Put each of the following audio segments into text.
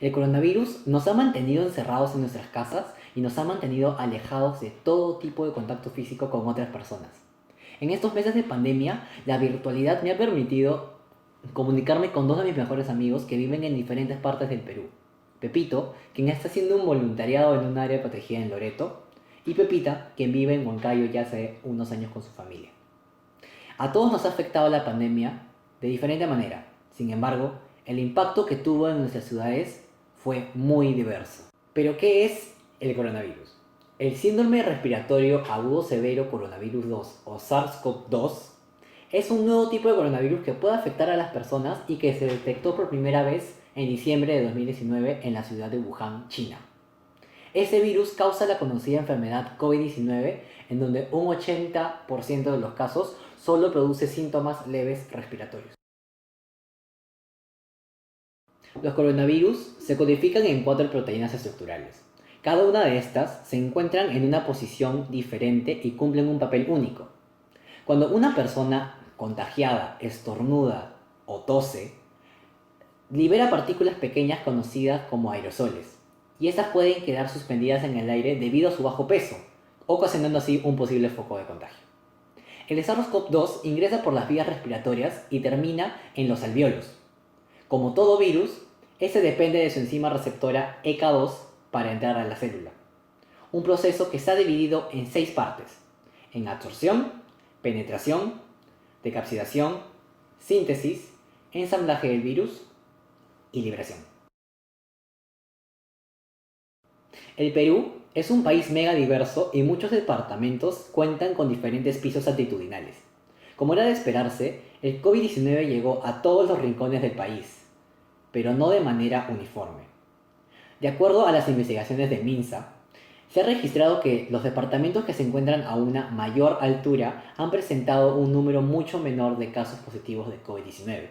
El coronavirus nos ha mantenido encerrados en nuestras casas y nos ha mantenido alejados de todo tipo de contacto físico con otras personas. En estos meses de pandemia, la virtualidad me ha permitido comunicarme con dos de mis mejores amigos que viven en diferentes partes del Perú. Pepito, quien está haciendo un voluntariado en un área protegida en Loreto, y Pepita, quien vive en Huancayo ya hace unos años con su familia. A todos nos ha afectado la pandemia de diferente manera. Sin embargo, el impacto que tuvo en nuestras ciudades fue muy diverso. Pero, ¿qué es el coronavirus? El síndrome respiratorio agudo severo coronavirus 2 o SARS-CoV-2 es un nuevo tipo de coronavirus que puede afectar a las personas y que se detectó por primera vez en diciembre de 2019 en la ciudad de Wuhan, China. Ese virus causa la conocida enfermedad COVID-19, en donde un 80% de los casos solo produce síntomas leves respiratorios. Los coronavirus se codifican en 4 proteínas estructurales. Cada una de estas se encuentran en una posición diferente y cumplen un papel único. Cuando una persona contagiada estornuda o tose, libera partículas pequeñas conocidas como aerosoles, y estas pueden quedar suspendidas en el aire debido a su bajo peso, ocasionando así un posible foco de contagio. El SARS-CoV-2 ingresa por las vías respiratorias y termina en los alvéolos. Como todo virus, este depende de su enzima receptora ECA2 para entrar a la célula. Un proceso que está dividido en 6 partes: en absorción, penetración, decapsidación, síntesis, ensamblaje del virus y liberación. El Perú es un país mega diverso y muchos departamentos cuentan con diferentes pisos altitudinales. Como era de esperarse, el COVID-19 llegó a todos los rincones del país, pero no de manera uniforme. De acuerdo a las investigaciones de MINSA, se ha registrado que los departamentos que se encuentran a una mayor altura han presentado un número mucho menor de casos positivos de COVID-19.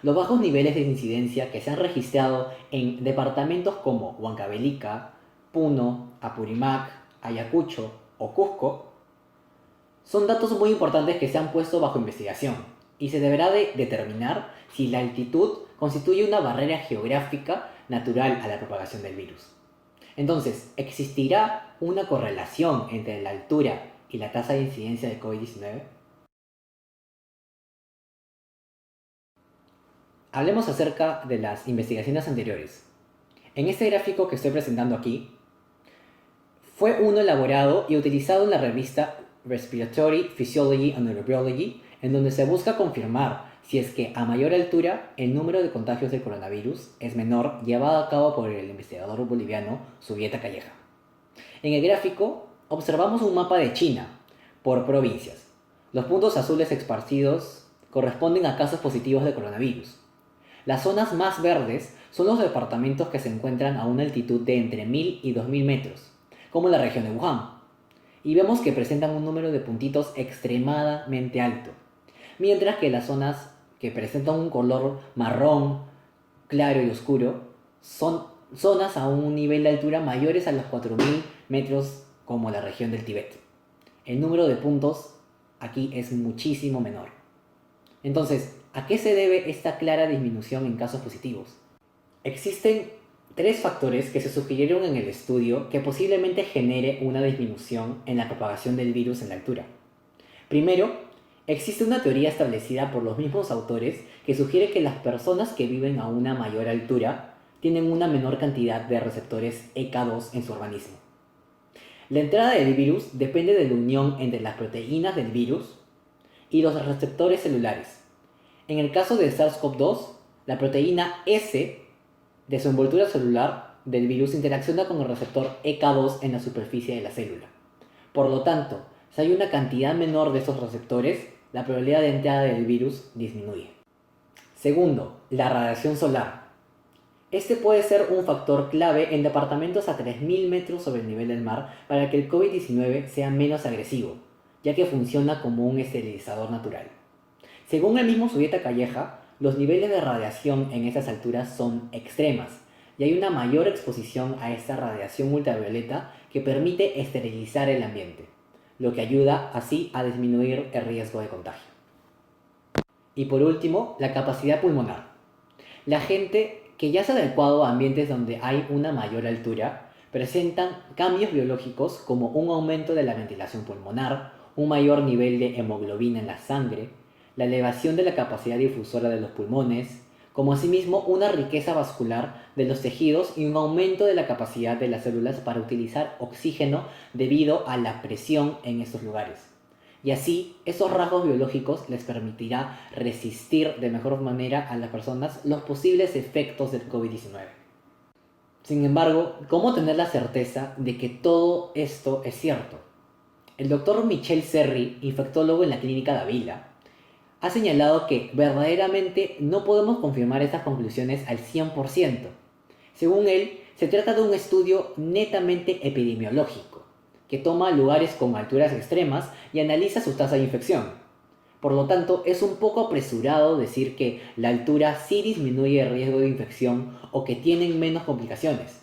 Los bajos niveles de incidencia que se han registrado en departamentos como Huancavelica, Puno, Apurímac, Ayacucho o Cusco son datos muy importantes que se han puesto bajo investigación y se deberá de determinar si la altitud constituye una barrera geográfica natural a la propagación del virus. Entonces, ¿existirá una correlación entre la altura y la tasa de incidencia de COVID-19? Hablemos acerca de las investigaciones anteriores. En este gráfico que estoy presentando aquí, fue uno elaborado y utilizado en la revista Respiratory Physiology and Neurobiology, en donde se busca confirmar si es que a mayor altura el número de contagios de coronavirus es menor, llevado a cabo por el investigador boliviano Zubieta Calleja. En el gráfico observamos un mapa de China por provincias. Los puntos azules esparcidos corresponden a casos positivos de coronavirus. Las zonas más verdes son los departamentos que se encuentran a una altitud de entre 1000 y 2000 metros, como la región de Wuhan, y vemos que presentan un número de puntitos extremadamente alto, mientras que las zonas que presentan un color marrón, claro y oscuro, son zonas a un nivel de altura mayores a los 4000 metros, como la región del Tíbet. El número de puntos aquí es muchísimo menor. Entonces, ¿a qué se debe esta clara disminución en casos positivos? Existen 3 factores que se sugirieron en el estudio que posiblemente genere una disminución en la propagación del virus en la altura. Primero, existe una teoría establecida por los mismos autores que sugiere que las personas que viven a una mayor altura tienen una menor cantidad de receptores ECA2 en su organismo. La entrada del virus depende de la unión entre las proteínas del virus y los receptores celulares. En el caso de SARS-CoV-2, la proteína S de su envoltura celular del virus interacciona con el receptor ECA2 en la superficie de la célula. Por lo tanto, si hay una cantidad menor de estos receptores, la probabilidad de entrada del virus disminuye. Segundo, la radiación solar. Este puede ser un factor clave en departamentos a 3000 metros sobre el nivel del mar para que el COVID-19 sea menos agresivo, ya que funciona como un esterilizador natural. Según el mismo Zubieta Calleja, los niveles de radiación en esas alturas son extremas y hay una mayor exposición a esta radiación ultravioleta que permite esterilizar el ambiente, lo que ayuda así a disminuir el riesgo de contagio. Y por último, la capacidad pulmonar. La gente que ya sea adecuado a ambientes donde hay una mayor altura, presentan cambios biológicos como un aumento de la ventilación pulmonar, un mayor nivel de hemoglobina en la sangre, la elevación de la capacidad difusora de los pulmones, como asimismo una riqueza vascular de los tejidos y un aumento de la capacidad de las células para utilizar oxígeno debido a la presión en estos lugares. Y así, esos rasgos biológicos les permitirá resistir de mejor manera a las personas los posibles efectos del COVID-19. Sin embargo, ¿cómo tener la certeza de que todo esto es cierto? El doctor Michel Serry, infectólogo en la clínica de Avila, ha señalado que verdaderamente no podemos confirmar estas conclusiones al 100%. Según él, se trata de un estudio netamente epidemiológico, que toma lugares con alturas extremas y analiza su tasa de infección. Por lo tanto, es un poco apresurado decir que la altura sí disminuye el riesgo de infección o que tienen menos complicaciones,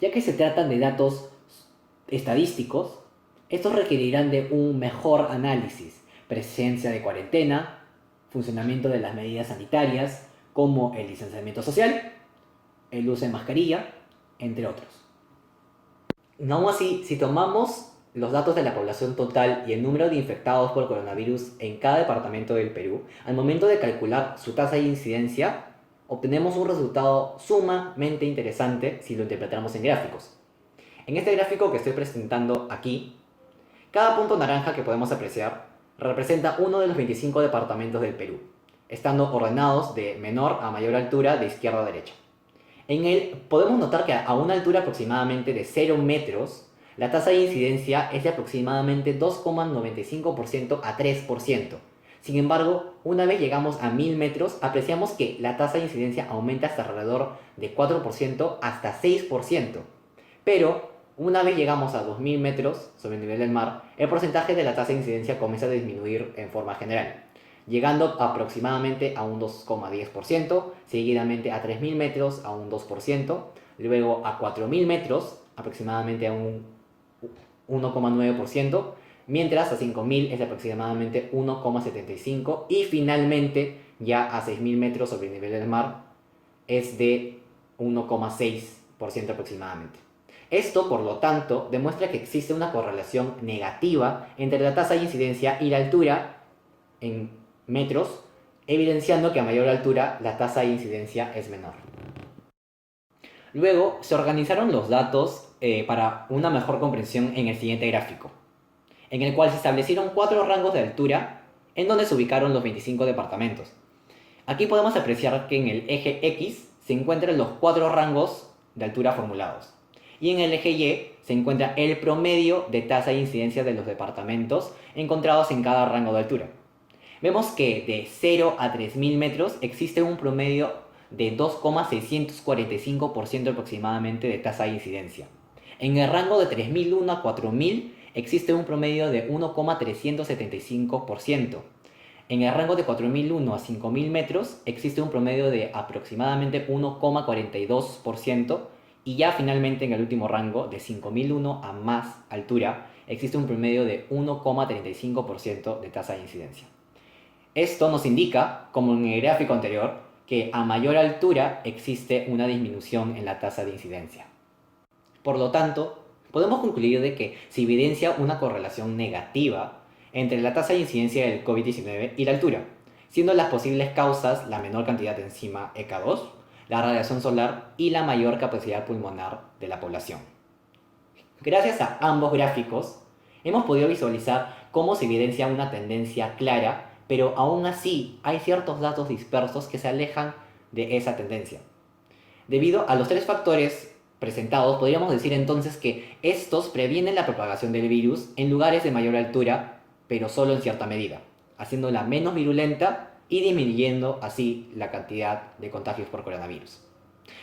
ya que se tratan de datos estadísticos. Estos requerirán de un mejor análisis, presencia de cuarentena, funcionamiento de las medidas sanitarias, como el distanciamiento social, el uso de mascarilla, entre otros. Aún así, si tomamos los datos de la población total y el número de infectados por coronavirus en cada departamento del Perú, al momento de calcular su tasa de incidencia, obtenemos un resultado sumamente interesante si lo interpretamos en gráficos. En este gráfico que estoy presentando aquí, cada punto naranja que podemos apreciar representa uno de los 25 departamentos del Perú, estando ordenados de menor a mayor altura de izquierda a derecha. En él podemos notar que a una altura aproximadamente de 0 metros, la tasa de incidencia es de aproximadamente 2,95% a 3%. Sin embargo, una vez llegamos a 1000 metros, apreciamos que la tasa de incidencia aumenta hasta alrededor de 4% hasta 6%. Pero, una vez llegamos a 2000 metros sobre el nivel del mar, el porcentaje de la tasa de incidencia comienza a disminuir en forma general, llegando aproximadamente a un 2,10%, seguidamente a 3000 metros a un 2%, luego a 4000 metros aproximadamente a un 1,9%, mientras a 5000 es aproximadamente 1,75% y finalmente ya a 6000 metros sobre el nivel del mar es de 1,6% aproximadamente. Esto, por lo tanto, demuestra que existe una correlación negativa entre la tasa de incidencia y la altura en metros, evidenciando que a mayor altura la tasa de incidencia es menor. Luego se organizaron los datos para una mejor comprensión en el siguiente gráfico, en el cual se establecieron 4 rangos de altura en donde se ubicaron los 25 departamentos. Aquí podemos apreciar que en el eje X se encuentran los 4 rangos de altura formulados y en el eje Y se encuentra el promedio de tasa de incidencia de los departamentos encontrados en cada rango de altura. Vemos que de 0 a 3000 metros existe un promedio de 2,645% aproximadamente de tasa de incidencia. En el rango de 3001 a 4000 existe un promedio de 1,375%. En el rango de 4001 a 5000 metros existe un promedio de aproximadamente 1,42%. Y ya finalmente en el último rango, de 5001 a más altura, existe un promedio de 1,35% de tasa de incidencia. Esto nos indica, como en el gráfico anterior, que a mayor altura existe una disminución en la tasa de incidencia. Por lo tanto, podemos concluir de que se evidencia una correlación negativa entre la tasa de incidencia del COVID-19 y la altura, siendo las posibles causas la menor cantidad de enzima ECA2, la radiación solar y la mayor capacidad pulmonar de la población. Gracias a ambos gráficos, hemos podido visualizar cómo se evidencia una tendencia clara, pero aún así hay ciertos datos dispersos que se alejan de esa tendencia. Debido a los 3 factores presentados, podríamos decir entonces que estos previenen la propagación del virus en lugares de mayor altura, pero solo en cierta medida, haciéndola menos virulenta y disminuyendo así la cantidad de contagios por coronavirus.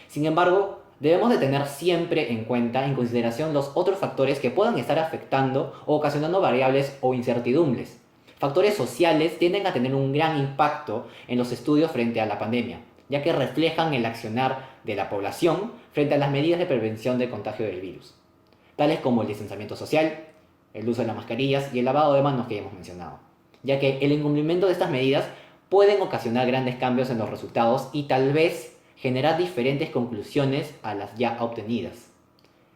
Sin embargo, debemos de tener siempre en cuenta, en consideración, los otros factores que puedan estar afectando o ocasionando variables o incertidumbres. Factores sociales tienden a tener un gran impacto en los estudios frente a la pandemia, ya que reflejan el accionar de la población frente a las medidas de prevención del contagio del virus, tales como el distanciamiento social, el uso de las mascarillas y el lavado de manos que ya hemos mencionado, ya que el incumplimiento de estas medidas pueden ocasionar grandes cambios en los resultados y tal vez generar diferentes conclusiones a las ya obtenidas.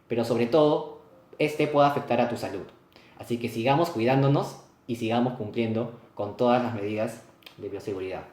Pero sobre todo, este puede afectar a tu salud. Así que sigamos cuidándonos y sigamos cumpliendo con todas las medidas de bioseguridad.